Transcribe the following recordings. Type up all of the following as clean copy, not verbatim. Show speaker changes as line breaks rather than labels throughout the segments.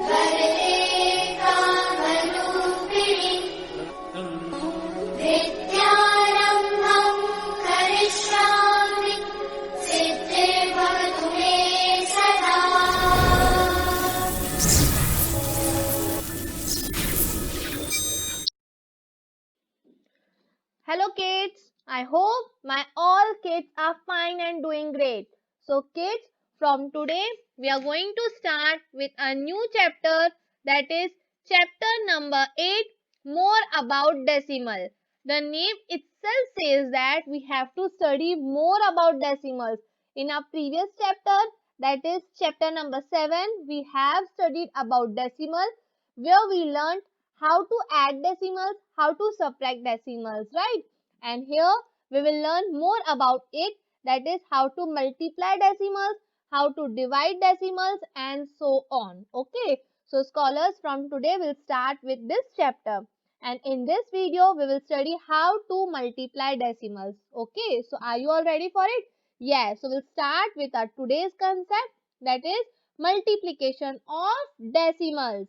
वरदे कामरूपिणि विद्यारम्भं करिष्यामि सिद्धिर्भवतु मे सदा।
Hello kids, I hope my all kids are fine and doing great. So kids, from today we are going to start with a new chapter, that is chapter number 8, more about decimal. The name itself says that we have to study more about decimals. In our previous chapter, that is chapter number 7, we have studied about decimal, where we learned how to add decimals, how to subtract decimals, right? And here we will learn more about it, that is how to multiply decimals, how to divide decimals, and so on. Okay, so scholars, from today we'll start with this chapter, and in this video we will study how to multiply decimals. Okay, so are you all ready for it? Yes, so we'll start with our today's concept, that is multiplication of decimals.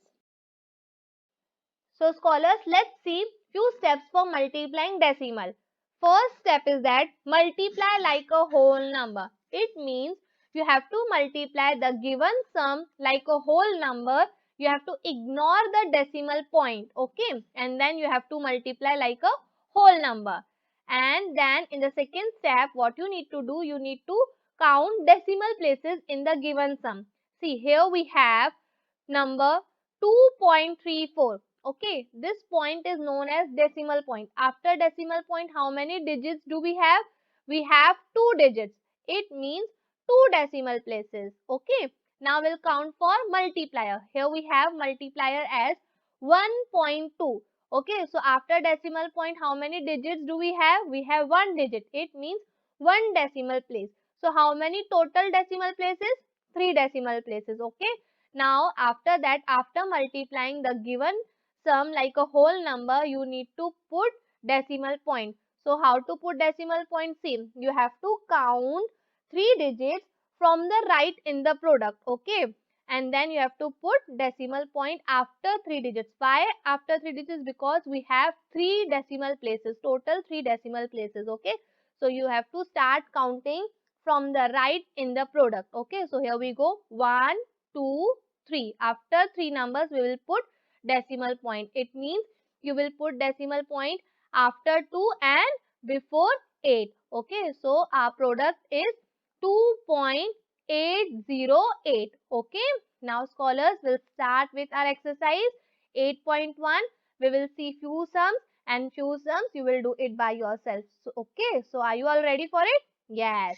So scholars, let's see few steps for multiplying decimal. First step is that multiply like a whole number. It means you have to multiply the given sum like a whole number. You have to ignore the decimal point, okay? And then you have to multiply like a whole number. And then in the second step, what you need to do, you need to count decimal places in the given sum. See, here we have number 2.34. Okay, this point is known as decimal point. After decimal point, how many digits do we have? We have 2 digits. It means 2 decimal places. Okay, now we'll count for multiplier. Here we have multiplier as 1.2. Okay, so after decimal point, how many digits do we have? We have 1 digit. It means 1 decimal place. So how many total decimal places? 3 decimal places. Okay, now after that, after multiplying the given sum like a whole number, you need to put decimal point. So how to put decimal point? See, you have to count 3 digits from the right in the product. Okay, and then you have to put decimal point after 3 digits. Why after 3 digits? Because we have 3 decimal places, total 3 decimal places. Okay, so you have to start counting from the right in the product. Okay, so here we go, 1 2 3. After 3 numbers we will put decimal point. It means you will put decimal point after 2 and before 8. Okay, so our product is 2.808. Okay, now scholars will start with our exercise 8.1. We will see few sums, and few sums you will do it by yourself. So okay, so are you all ready for it? Yes.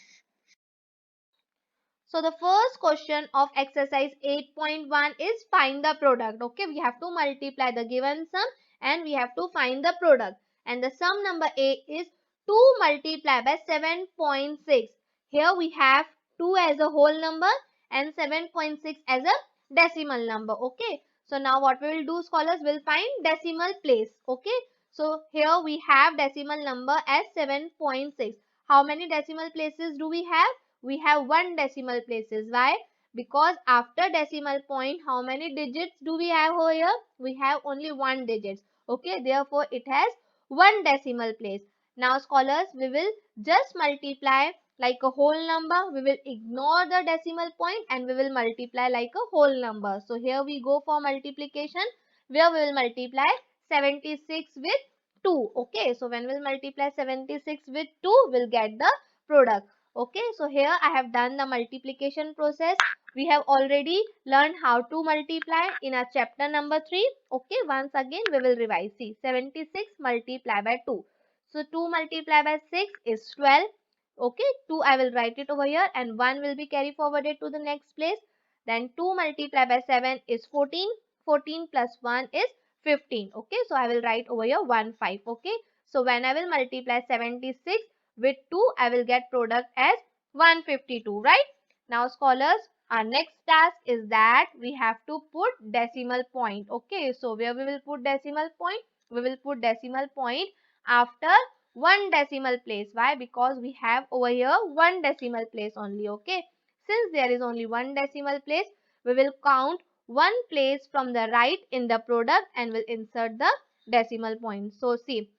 So the first question of exercise 8.1 is find the product. Okay, we have to multiply the given sum and we have to find the product. And the sum number A is 2 multiplied by 7.6. Here we have 2 as a whole number and 7.6 as a decimal number. Okay, so now what we will do, scholars, will find decimal place. Okay, so here we have decimal number as 7.6. How many decimal places do we have? We have 1 decimal places. Why? Because after decimal point, how many digits do we have over here? We have only 1 digit. Okay, therefore it has 1 decimal place. Now scholars, we will just multiply like a whole number. We will ignore the decimal point and we will multiply like a whole number. So here we go for multiplication, where we will multiply 76 with 2. Okay, so when we will multiply 76 with 2, we'll get the product. Okay, so here I have done the multiplication process. We have already learned how to multiply in our chapter number 3. Okay, once again we will revise. See, 76 multiplied by 2. So 2 multiplied by 6 is 12. Okay, 2 I will write it over here and 1 will be carried forwarded to the next place. Then 2 multiplied by 7 is 14. 14 plus 1 is 15. Okay, so I will write over here 1 5. Okay, so when I will multiply 76 with 2, I will get product as 152, right? Now scholars, our next task is that we have to put decimal point. Okay, so where we will put decimal point? We will put decimal point after 1 decimal place. Why? Because we have over here 1 decimal place only. Okay, since there is only 1 decimal place, we will count one place from the right in the product and will insert the decimal point. So see,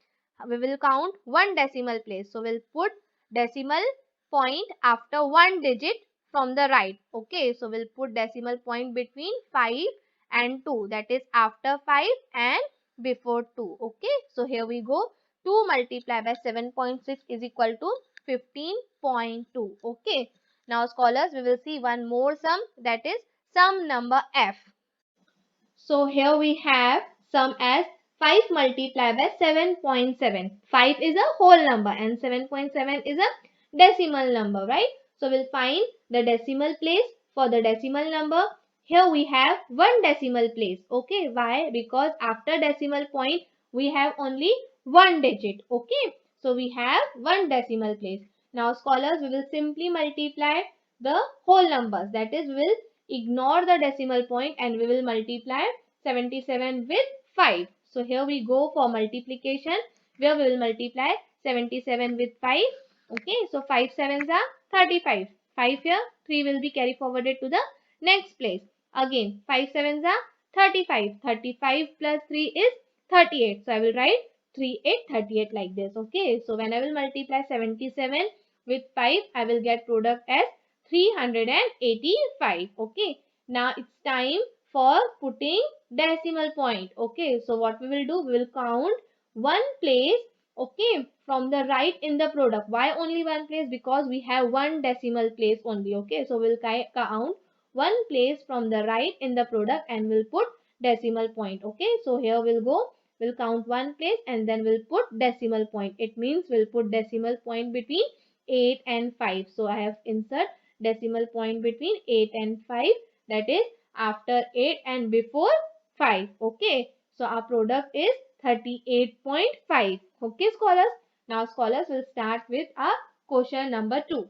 we will count one decimal place. So we'll put decimal point after one digit from the right. Okay, so we'll put decimal point between 5 and 2, that is after 5 and before 2. Okay, so here we go. 2 multiplied by 7.6 is equal to 15.2. Okay, now scholars, we will see one more sum, that is sum number F. So here we have sum as 5 multiplied by 7.7. 5 is a whole number and 7.7 is a decimal number, right? So we'll find the decimal place for the decimal number. Here we have one decimal place. Okay, why? Because after decimal point we have only one digit. Okay, so we have one decimal place. Now scholars, we will simply multiply the whole numbers. That is, we will ignore the decimal point and we will multiply 77 with 5. So here we go for multiplication, where we will multiply 77 with 5. Okay, so 5 sevens are 35. 5 here, 3 will be carry forwarded to the next place. Again 5 sevens are 35. 35 plus 3 is 38. So I will write 3 8 38 like this. Okay, so when I will multiply 77 with 5, I will get product as 385. Okay, now it's time for putting decimal point. Okay, so what we will do, we will count one place, okay, from the right in the product. Why only one place? Because we have one decimal place only. Okay, so we'll count one place from the right in the product and we'll put decimal point. Okay, so here we'll go, we'll count one place and then we'll put decimal point. It means we'll put decimal point between 8 and 5. So I have insert decimal point between 8 and 5, that is after 8 and before 5. Okay, so our product is 38.5. Okay scholars, now scholars will start with our question number 2.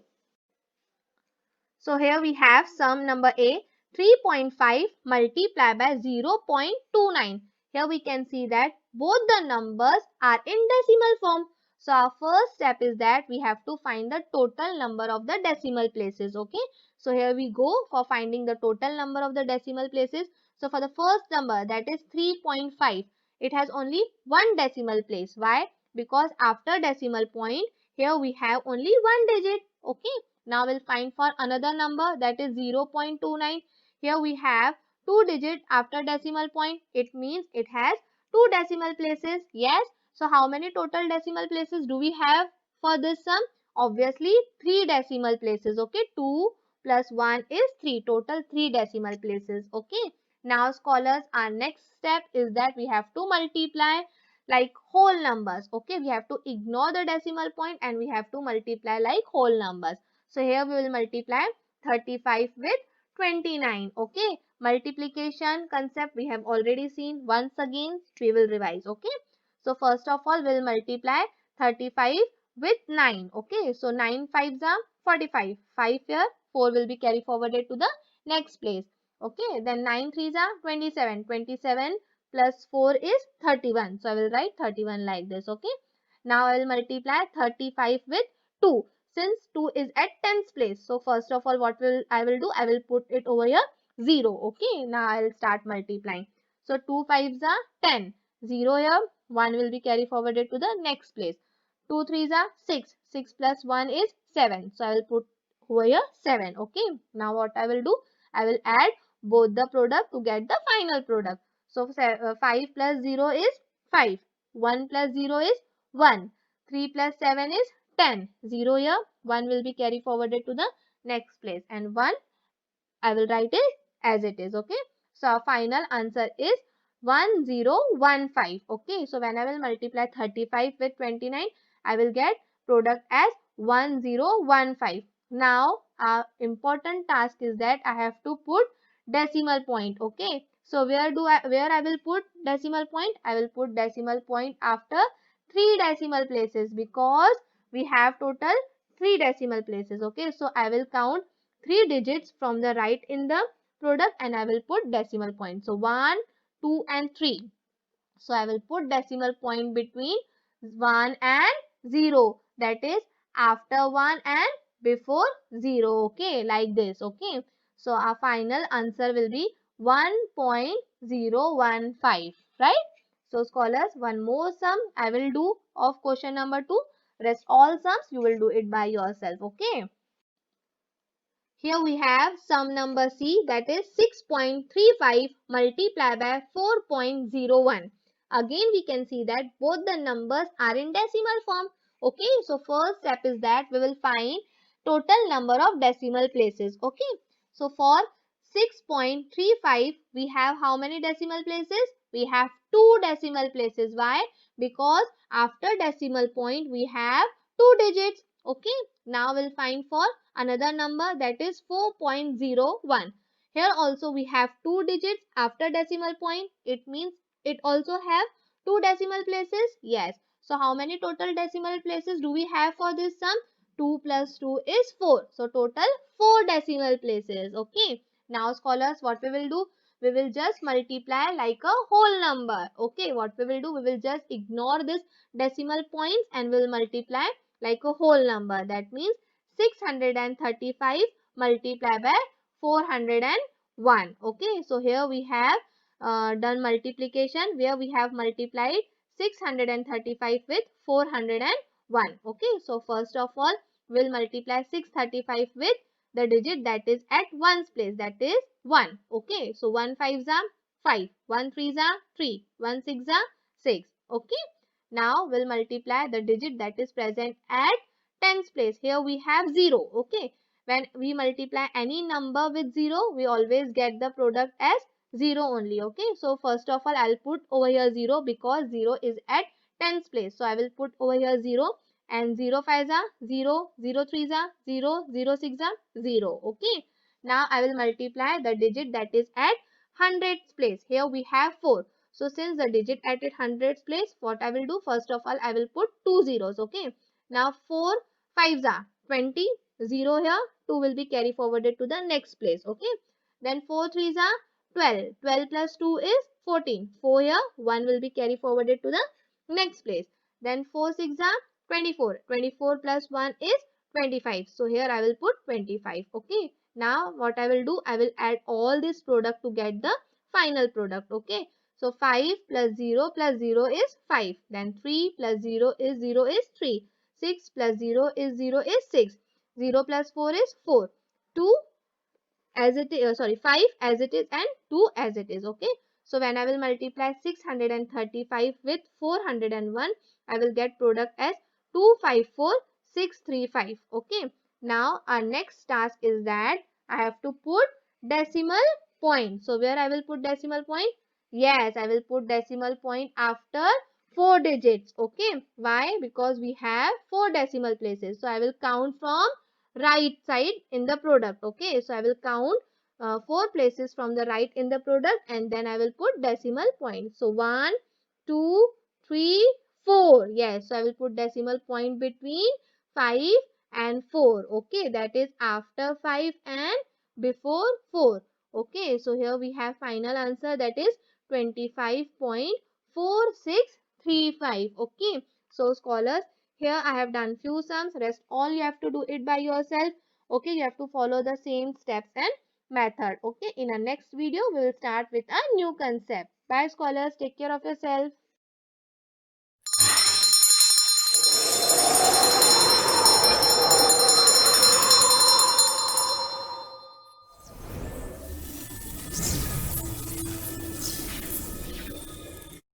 So here we have sum number A, 3.5 multiplied by 0.29. Here we can see that both the numbers are in decimal form. So our first step is that we have to find the total number of the decimal places. Okay, so here we go for finding the total number of the decimal places. So for the first number, that is 3.5, it has only one decimal place. Why? Because after decimal point, here we have only one digit. Okay, now we'll find for another number, that is 0.29. Here we have two digits after decimal point. It means it has two decimal places. Yes. So how many total decimal places do we have for this sum? Obviously three decimal places. Okay. 2 plus 1 is 3. Total 3 decimal places. Okay. Now scholars, our next step is that we have to multiply like whole numbers. Okay. We have to ignore the decimal point and we have to multiply like whole numbers. So here we will multiply 35 with 29. Okay, multiplication concept we have already seen. Once again we will revise. Okay, so first of all we will multiply 35 with 9. Okay, so 9 fives are 45. 5 here, 4 will be carried forwarded to the next place. Okay, then 9 threes are 27. 27 plus 4 is 31. So I will write 31 like this. Okay, now I will multiply 35 with 2. Since 2 is at tens place, so first of all what will I will do, I will put it over here 0. Okay, now I will start multiplying. So 2 fives are 10. 0 here, 1 will be carried forwarded to the next place. 2 threes are 6. 6 plus 1 is 7. So I will put over here 7. Okay, now what I will do, I will add both the product to get the final product. So 5 plus 0 is 5. 1 plus 0 is 1. 3 plus 7 is 10. 0 here, 1 will be carried forwarded to the next place and 1 I will write it as it is. Okay, so our final answer is 1015. Okay, so when I will multiply 35 with 29, I will get product as 1015. Now our important task is that I have to put decimal point. Okay, so where I will put decimal point? I will put decimal point after 3 decimal places because we have total 3 decimal places. Okay, so I will count 3 digits from the right in the product and I will put decimal point. So 1, 2 and 3. So I will put decimal point between 1 and 0. That is after 1 and before 0. Okay, like this. Okay, so our final answer will be 1.015, right? So scholars, one more sum I will do of question number 2. Rest all sums you will do it by yourself. Okay. Here we have sum number C, that is 6.35 multiplied by 4.01. Again we can see that both the numbers are in decimal form. Okay, so first step is that we will find total number of decimal places. Okay, so for 6.35 we have how many decimal places? We have 2 decimal places. Why? Because after decimal point we have 2 digits. Okay, now we'll find for another number, that is 4.01. Here also we have 2 digits after decimal point. It means it also have 2 decimal places. Yes. So how many total decimal places do we have for this sum? 2 plus 2 is 4. So total 4 decimal places. Okay. Now scholars, what we will do? We will just multiply like a whole number. Okay. What we will do? We will just ignore this decimal points and we will multiply like a whole number. That means 635 multiplied by 401. Okay, so here we have done multiplication where we have multiplied 635 with 401. Okay, so first of all we'll multiply 635 with the digit that is at ones place, that is 1. Okay, so 1 5s are 5, 1 3s are 3, 1 6s are 6. Okay, now we'll multiply the digit that is present at tens place. Here we have 0. Okay, when we multiply any number with 0 we always get the product as 0 only. Okay, so first of all I'll put over here 0 because 0 is at tens place. So I will put over here 0, and 0 5s are 0, 0 3s are 0, 0 6s are 0. Okay, now I will multiply the digit that is at hundreds place. Here we have 4. So since the digit at its hundreds place, what I will do, first of all I will put 2 zeros. Okay, now 4 5s are 20, 0 here, 2 will be carry forwarded to the next place. Okay, then 4 3s are 12, 12 plus 2 is 14, 4 here, 1 will be carry forwarded to the next place. Then 4 6 are 24, 24 plus 1 is 25, so here I will put 25. Okay, now what I will do, I will add all this product to get the final product. Okay, so 5 plus 0 is 5, then 3 plus 0 is 3, 6 plus 0 is 6, 0 plus 4 is 4, 2 as it is, sorry, 5 as it is and 2 as it is. Okay, so when I will multiply 635 with 401, I will get product as 254635. Okay, now our next task is that I have to put decimal point. So where I will put decimal point? Yes, I will put decimal point after 4 digits. Okay, why? Because we have 4 decimal places. So I will count from right side in the product. Okay, so I will count 4 places from the right in the product, and then I will put decimal point. So 1 2 3 4. Yes, so I will put decimal point between 5 and 4. Okay, that is after 5 and before 4. Okay, so here we have final answer, that is 25.4635. Okay, so scholars, here I have done few sums. Rest all you have to do it by yourself. Okay, you have to follow the same steps and method. Okay, in our next video we will start with a new concept. Bye scholars, take care of yourself.